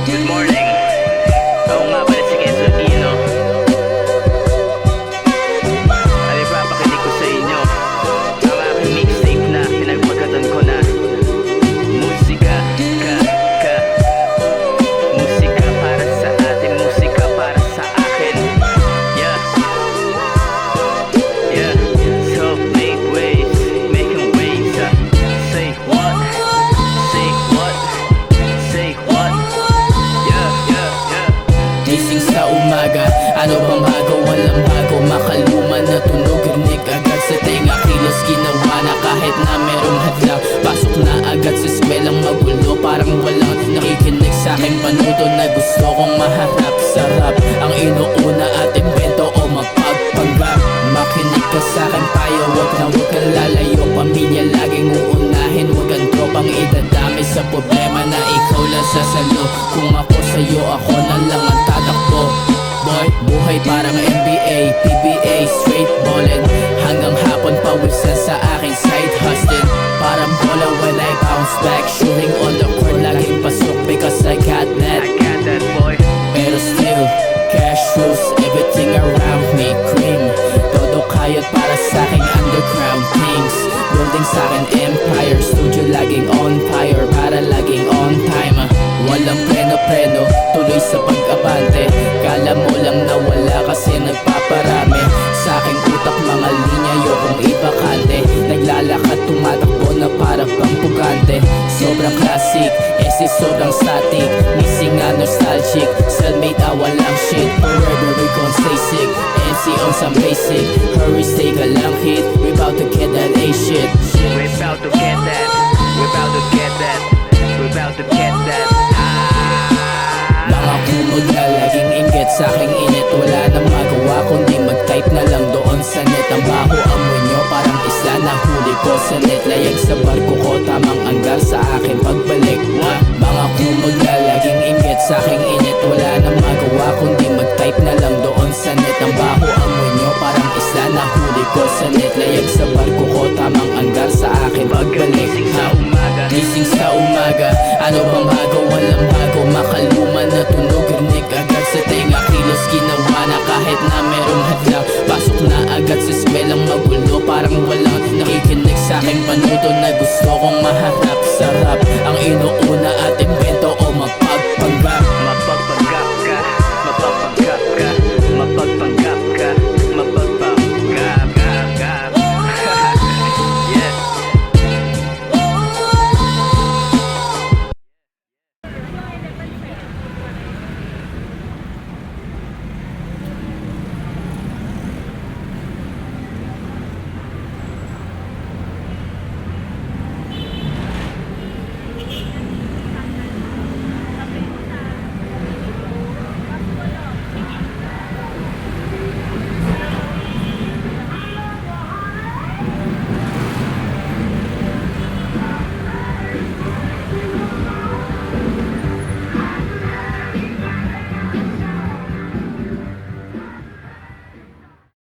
Good morning. Ako nga pala si Kenzo Dino. At ipapakinig ko sa inyo ang aking mixtape na pinagpagatan ko na musika, musika para sa atin, musika para sa akin. Yeah, yeah. So make waves, making waves. Say what? Say what? Say what? Yeah, yeah, yeah. Gising sa umaga, ano bang bago? Walang bago, makaluma na tunog, rinig agad sa tenga. Kilos ginawa na kahit na merong hadlang. Pasok na agad sa eskwelang magulo, parang walang nakikinig sa aking panuto na gusto kong maharap. Sarap ang inuuna at invento o mapagpanggap. Makinig ka sa akin tayo, wag kang lalayo. Pamilya laging uunahin, wag kang tropang idadami sa problema na ikaw lang sasalo. Kung ako sa'yo, ako na lang ang tatakbo. Boy, buhay parang NBA, PBA, straight ballin'. Hanggang hapon pawisan sa aking side hustling. Parang bola when I bounce back, shooting on the court, laging pasok because I got that. I got that, boy. Pero still, cash rules everything around me. Cream, todo kayod para sa aking underground things. Building sa akin empire, studio laging on fire para laging on time. Walang preno-preno, tuloy sa pag-abante. Kala mo lang na wala kasi nagpaparami. Sa aking utak mga linya, yokong ibakante. Naglalakad, tumatakbo na para bang pugante. Sobrang classic, sobrang static. Missing nga nostalgic, cellmate walang shit. Forever we gon' stay sick, MC on some basic. Hurry, stay ka lang hit, we bout to get that A shit. We're about to get that. We're about to get that. We're about to get that. Mga kumod na laging inggit sa aking init. Wala nang magawa kundi mag-type na lang doon sa net. Ang baho amoy nyo parang isla na huli ko sa net. Layag sa barko ko, tamang anggal sa akin pagbalik. Mga kumod na laging inggit sa aking init. Wala nang magawa kundi mag-type na lang doon sa net. Ang baho amoy nyo parang isla na huli ko sa net. Layag sa barko ko, tamang anggal sa akin pagbalik. Gising sa umaga, Gising sa umaga, ano bang bago?